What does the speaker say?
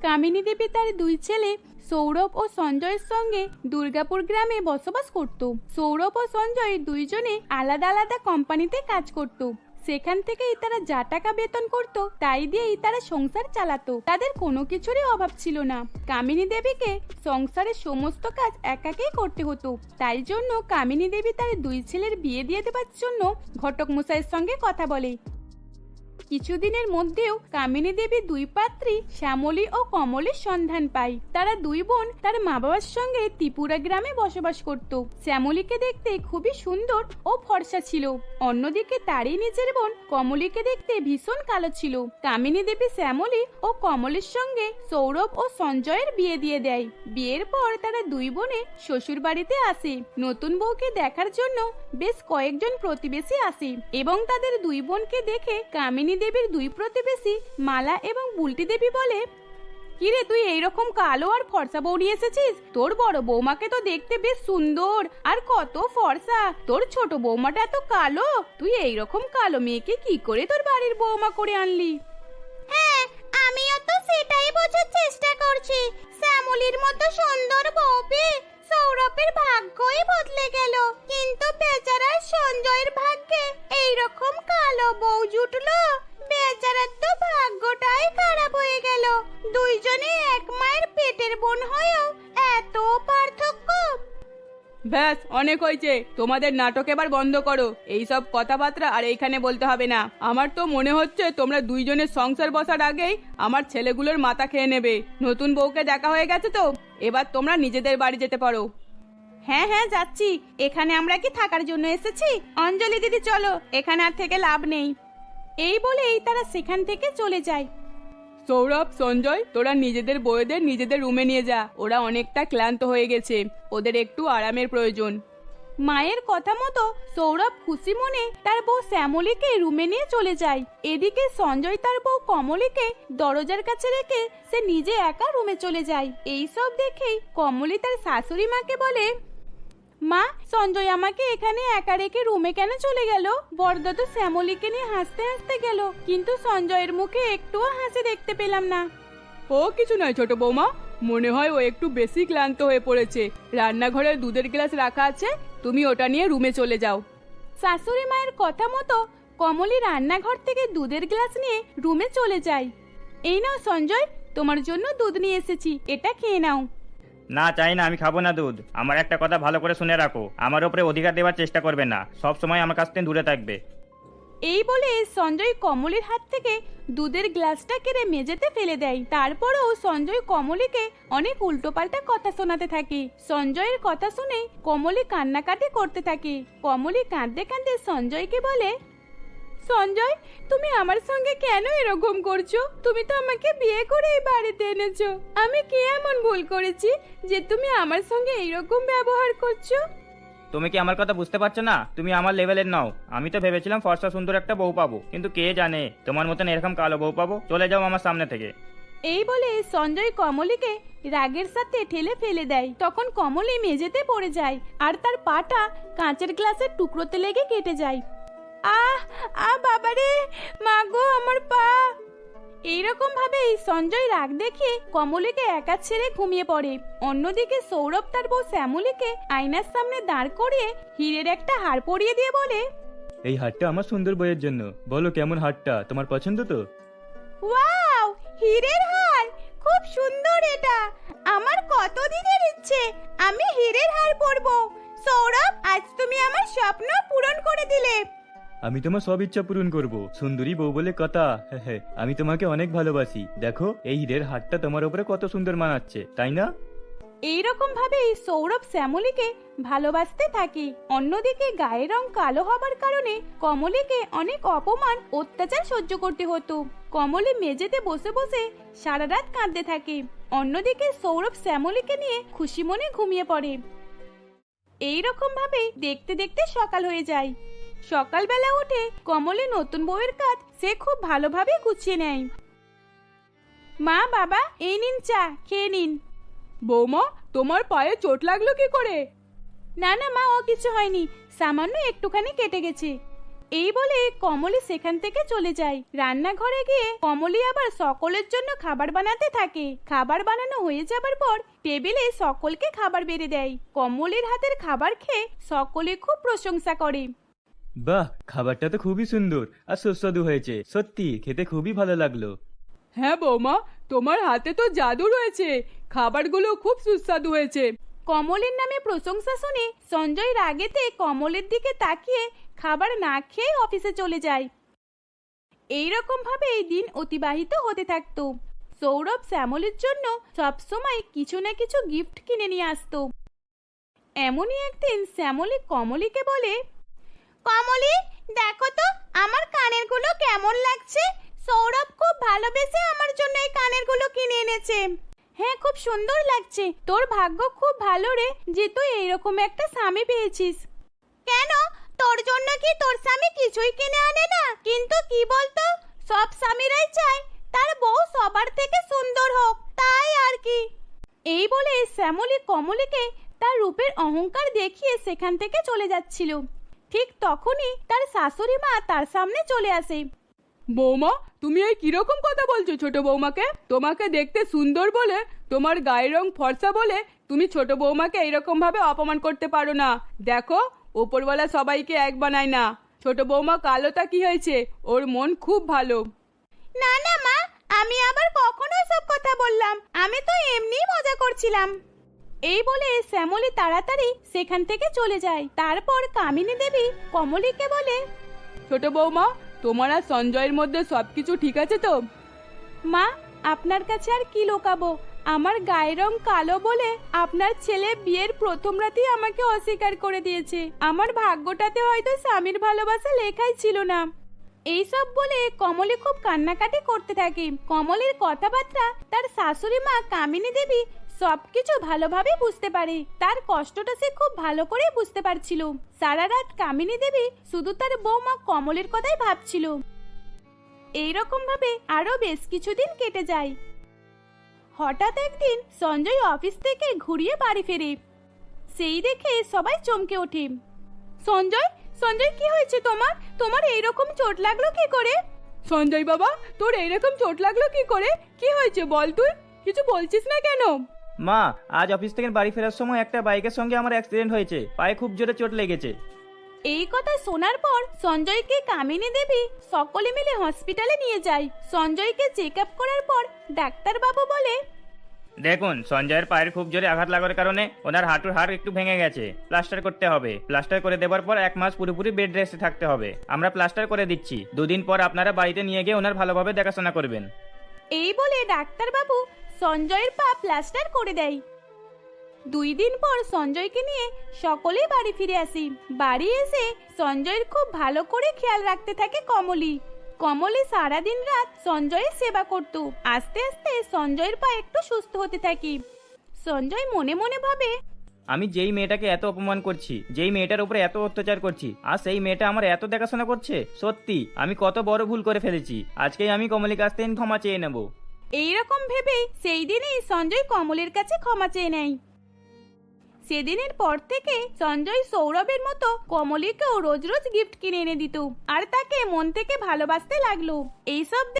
কামিনী দেবী তার দুই ছেলে সৌরভ ও সঞ্জয়ের সঙ্গে দুর্গাপুর গ্রামে বসবাস করত। সৌরভ ও সঞ্জয় দুইজনে আলাদা আলাদা কোম্পানিতে কাজ করত। সেখান থেকেই তারা যা টাকা বেতন করত তাই দিয়েই তারা সংসার চালাতো। তাদের কোনো কিছুরই অভাব ছিল না। কামিনী দেবীকে সংসারের সমস্ত কাজ একাকেই করতে হতো। তাই জন্য কামিনী দেবী তার দুই ছেলের বিয়ে দিয়ে দেওয়ার জন্য ঘটক মশাইয়ের সঙ্গে কথা বলে। কিছুদিনের মধ্যেও কামিনী দেবী দুই পাত্রী শ্যামলী ও কমলের সন্ধান পায়। তারা দুই বোন তার মা বাবার সঙ্গে ত্রিপুরা গ্রামে বসবাস করত। শ্যামলীকে দেখতে খুবই সুন্দর ও ফর্সা ছিল, অন্যদিকে তারই নিজের বোন কমলীকে দেখতে ভীষণ কালো ছিল। কামিনী দেবী শ্যামলী ও কমলের সঙ্গে সৌরভ ও সঞ্জয়ের বিয়ে দিয়ে দেয়। বিয়ের পর তারা দুই বোনে শ্বশুর বাড়িতে আসে। নতুন বউকে দেখার জন্য বেশ কয়েকজন প্রতিবেশী আসে এবং তাদের দুই বোনকে দেখে কামিনী দেবীর দুই প্রতিবেশী মালা এবং বুলটি দেবী বলে, কিরে তুই এইরকম কালো আর ফর্সা বউ নিয়ে এসেছিস? তোর বড় বৌমাকে তো দেখতে বেশ সুন্দর আর কত ফর্সা, তোর ছোট বৌমাটা এত কালো, তুই এইরকম কালো মেয়েকে কি করে তোর বাড়ির বৌমা করে আনলি? হ্যাঁ, আমিও তো সেটাই বোঝার চেষ্টা করছি। শ্যামলীর মতো সুন্দর বউ পেয়ে সৌরভের ভাগ্যই বদলে গেল, কিন্তু বেচারার সঞ্জয়ের ভাগ্যে এইরকম কালো বউ জুটলো। বেচারার তো ভাগ্যটাই খারাপ হয়ে গেল। দুইজনে এক মায়ের পেটের বোন হয়েও এত পার্থক্য। ব্যাস, অনেক হয়েছে, তোমাদের নাটক এবার বন্ধ করো। এইসব কথাবার্তা আর এইখানে বলতে হবে না। আমার তো মনে হচ্ছে তোমরা দুইজনের সংসার বসার আগেই আমার ছেলেগুলোর মাথা খেয়ে নেবে। নতুন বউকে দেখা হয়ে গেছে তো, এবার তোমরা নিজেদের বাড়ি যেতে পারো। হ্যাঁ হ্যাঁ, যাচ্ছি। এখানে আমরা কি থাকার জন্য এসেছি? অঞ্জলি দিদি চলো, এখানে আর থেকে লাভ নেই। এই বলেই তারা সেখান থেকে চলে যায়। সৌরভ, সঞ্জয়, তোরা নিজেদের বউদের নিজেদের রুমে নিয়ে যা। ওরা অনেকটা ক্লান্ত হয়ে গেছে, ওদের একটু আরামের প্রয়োজন। মায়ের কথা মতো সৌরভ খুশি মনে তার বউ শ্যামলীকে রুমে নিয়ে চলে যায়। এদিকে সঞ্জয় তার বউ কমলীকে দরজার কাছে রেখে সে নিজে একা রুমে চলে যায়। এই সব দেখেই কমলী তার শাশুড়ি মাকে বলে, মা, সঞ্জয় আমাকে এখানে একা রেখে রুমে কেন চলে গেল? বড়দা তো শ্যামলীকে নিয়ে হাসতে হাসতে গেল, কিন্তু সঞ্জয়ের মুখে একটুও হাসি দেখতে পেলাম না। ও কিছু নয় ছোট বৌমা, মনে হয় ও একটু বেশি ক্লান্ত হয়ে পড়েছে। রান্নাঘরে দুধের গ্লাস রাখা আছে, তুমি ওটা নিয়ে রুমে চলে যাও। শাশুড়ি মায়ের কথা মতো কমলী রান্নাঘর থেকে দুধের গ্লাস নিয়ে রুমে চলে যায়। এই নাও সঞ্জয়, তোমার জন্য দুধ নিয়ে এসেছি, এটা খেয়ে নাও। না, চাই না, আমি খাবো না দুধ। আমার একটা কথা ভালো করে শুনে রাখো, আমার উপরে অধিকার দেওয়ার চেষ্টা করবে না, সব সময় আমার কাছ থেকে দূরে থাকবে। এই বলে সঞ্জয় কমলীর হাত থেকে দুধের গ্লাসটা কেড়ে মেঝেতে ফেলে দেয়। তারপরেও সঞ্জয় কমলীকে অনেক উল্টোপাল্টা কথা শোনাতে থাকে। সঞ্জয়ের কথা শুনে কমলী কান্নাকাটি করতে থাকে। কমলী কাঁদতে কাঁদতে সঞ্জয়কে বলে, সঞ্জয়, তুমি আমার সঙ্গে কেন এরকম করছো? তুমি তো আমাকে বিয়ে করে এই বাড়িতে এনেছো। আমি কি এমন ভুল করেছি যে তুমি আমার সঙ্গে এইরকম ব্যবহার করছো? তুমি কি আমার কথা বুঝতে পারছো না? তুমি আমার লেভেলের নাও। আমি তো ভেবেছিলাম ফর্সা সুন্দর একটা বউ পাবো, কিন্তু কে জানে তোমার মতন এরকম কালো বউ পাবো। চলে যাও আমার সামনে থেকে। এই বলে সঞ্জয় কমলীকে রাগের সাথে ঠেলে ফেলে দেয়। তখন কমলী মেঝেতে পড়ে যায় আর তার পাটা কাঁচের গ্লাসের টুকরোতে লেগে কেটে যায়। বাবারে, মা গো, আমার পা। এইরকম ভাবে সঞ্জয় রাগ দেখে কমলীকে একা ছেড়ে ঘুমিয়ে পড়ে। অন্যদিকে সৌরভ তার বউ শ্যামলীকে আয়নার সামনে দাঁড় করিয়ে হীরের একটা হার পরিয়ে দিয়ে বলে, এই হারটা আমার সুন্দর বইয়ের জন্য। বলো কেমন হারটা, তোমার পছন্দ তো? ওয়াও, হীরের হার, খুব সুন্দর এটা। আমার কতদিনের ইচ্ছে আমি হীরের হার পরবো। সৌরভ, আজ তুমি আমার স্বপ্ন পূরণ করে দিলে। আমি তোমার সব ইচ্ছা পূরণ করব। সুন্দরী বউ বলে কথা। হ্যাঁ, আমি তোমাকে অনেক ভালোবাসি। দেখো এই হীরের হারটা তোমার উপরে কত সুন্দর মানাচ্ছে, তাই না? এইরকম ভাবেই সৌরভ শ্যামলীকে ভালোবাসতে থাকে। অন্যদিকে গায়ের রং কালো হবার কারণে কমলীকে অনেক অপমান অত্যাচার সহ্য করতে হতো। কমলী মেঝেতে বসে বসে সারা রাত কাঁদতে থাকে। অন্যদিকে সৌরভ শ্যামলীকে নিয়ে খুশি মনে ঘুমিয়ে পড়ে। এইরকম ভাবে দেখতে দেখতে সকাল হয়ে যায়। সকালবেলা উঠে কমলী নতুন বউয়ের কাজ সে খুব ভালোভাবে গুছিয়ে নেয়। মা, বাবা, এই নিন চা, খেয়ে নিন। বৌমা, তোমার পায়ে চোট লাগলো কি করে? না না মা, ও কিছু হয়নি, সামান্য একটুখানি কেটে গেছে। এই বলে কমলি সেখান থেকে চলে যায়। রান্নাঘরে গিয়ে কমলি আবার সকলের জন্য খাবার বানাতে থাকে। খাবার বানানো হয়ে যাবার পর টেবিলে সকলকে খাবার বেড়ে দেয়। কমলির হাতের খাবার খেয়ে সকলে খুব প্রশংসা করে। বাহ, খাবারটা তো খুবই সুন্দর আর সুস্বাদু হয়েছে। সত্যি খেতে খুবই ভালো লাগলো। হ্যাঁ বৌমা, তোমার হাতে তো জাদু রয়েছে, খাবারগুলো খুব সুস্বাদু হয়েছে। কমলের নামে প্রশংসা শুনে সঞ্জয় রাগেতে কমলের দিকে তাকিয়ে খাবার না খেয়ে অফিসে চলে যায়। এইরকম ভাবে এই দিন অতিবাহিত হতে থাকতো। সৌরভ শ্যামলীর জন্য সবসময় কিছু না কিছু গিফট কিনে নিয়ে আসতো। এমনই একদিন শ্যামলী কমলিকে বলে, কমলি দেখো তো আমার কানের গুলো কেমন লাগছে। সৌরভ খুব ভালোবেসে আমার জন্য এই কানের গুলো কিনে এনেছে। হ্যাঁ, খুব সুন্দর লাগছে। তোর ভাগ্য খুব ভালো রে যে তুই এইরকম একটা স্বামী পেয়েছিস। কেন, তোর জন্য কি তোর স্বামী কিছুই কিনে আনে না? কিন্তু কি বলতো, সব স্বামীরাই চায় তার বউ সবার থেকে সুন্দর হোক, তাই আর কি। এই বলে শ্যামলী কমলিকে তার রূপের অহংকার দেখিয়ে সেখান থেকে চলে যাচ্ছিল। ঠিক তখনই তার শাশুড়ি মা তার সামনে চলে আসে। বৌমা, তুমি এই কিরকম কথা বলছো ছোট বৌমাকে? তোমাকে দেখতে সুন্দর বলে, তোমার গায়ের রং ফর্সা বলে তুমি ছোট বৌমাকে এইরকম ভাবে অপমান করতে পারো না। দেখো, ওপরওয়ালা সবাইকে এক বানায় না। ছোট বৌমা কালোটা কি হয়েছে, ওর মন খুব ভালো। না না মা, আমি আবার কখনো সব কথা বললাম? আমি তো এমনিই মজা করছিলাম। এই বলে শ্যামলী তাড়াতাড়ি সেখান থেকে চলে যায়। তারপর কামিনী দেবী কমলিকে বলে, ছোট বৌমা, তোমার আর সঞ্জয়ের মধ্যে সবকিছু ঠিক আছে তো? মা, আপনার কাছে আর কি লোকাবো? আমার গায়ের রং কালো বলে আপনার ছেলে বিয়ের প্রথম রাতেই আমাকে অস্বীকার করে দিয়েছে। আমার ভাগ্যটাতে হয়তো স্বামীর ভালোবাসা লেখাই ছিল না। এইসব বলে কমলি খুব কান্নাকাটি করতে থাকে। কমলির কথাবার্তা তার শাশুড়ি মা কামিনী দেবী সবকিছু ভালোভাবে বুঝতে পারে। তার কষ্টটা সে খুব ভালো করে বুঝতে পারছিল। সারা রাত কামিনী দেবী শুধু তার বৌমা কমলের কথাই ভাবছিল। এইরকম ভাবে আরো বেশ কিছুদিন কেটে যায়। হঠাৎ একদিন সঞ্জয় অফিস থেকে ঘুরিয়ে বাড়ি ফেরে। সেই দেখে সবাই চমকে ওঠে। সঞ্জয়, সঞ্জয় কি হয়েছে তোমার? তোমার এইরকম চোট লাগলো কি করে? সঞ্জয় বাবা, তোর এইরকম চোট লাগলো কি করে? কি হয়েছে বল, তুই কিছু বলছিস না কেন? মা, আজ অফিস থেকে বাড়ি ফেরার সময় একটা বাইকের সঙ্গে আমার অ্যাক্সিডেন্ট হয়েছে, পায়ে খুব জোরে চোট লেগেছে। এই কথা শোনার পর সঞ্জয়কে কামিনী দেবী সকলে মিলে হসপিটালে নিয়ে যায়। সঞ্জয়কে চেক আপ করার পর ডাক্তারবাবু বলে, দেখুন, সঞ্জয়ের পায়ের খুব জোরে আঘাত লাগার কারণে ওনার হাঁটুর হাড় একটু ভেঙে গেছে। প্লাস্টার করতে হবে। প্লাস্টার করে দেওয়ার পর 1 মাস পুরোপুরি বেড রেস্টে থাকতে হবে। আমরা প্লাস্টার করে দিচ্ছি। 2 দিন পর আপনারা বাড়িতে নিয়ে গিয়ে ওনার ভালোভাবে দেখাশোনা করবেন। এই বলে ডাক্তারবাবু সঞ্জয়ের পা প্লাস্টার করে দেয়। 2 দিন পর সঞ্জয়কে নিয়ে সকলেই বাড়ি ফিরে আসি। বাড়ি এসে সঞ্জয়ের খুব ভালো করে খেয়াল রাখতে থাকে কমলি। কমলি সারাদিন রাত সঞ্জয়ের সেবা করত। আস্তে আস্তে সঞ্জয়ের পা একটু সুস্থ হতে থাকে। সঞ্জয় মনে মনে ভাবে, আমি যেই মেয়েটাকে এত অপমান করছি, যেই মেয়েটার উপরে এত অত্যাচার করছি, আর সেই মেয়েটা আমার এত দেখাশোনা করছে। সত্যি আমি কত বড় ভুল করে ফেলেছি। আজকেই আমি কমলির কাছ থেকে ক্ষমা চেয়ে নেব। এইরকম ভেবে সেই দিনই সঞ্জয় কমলের কাছে ক্ষমা চেয়ে নেয়। সেদিনের পর থেকে সঞ্জয় সৌরভের মতো কমলিকেও রোজ রোজ গিফট কিনে এনে দিত আর তাকে মন থেকে ভালোবাসতে লাগলো। এইসব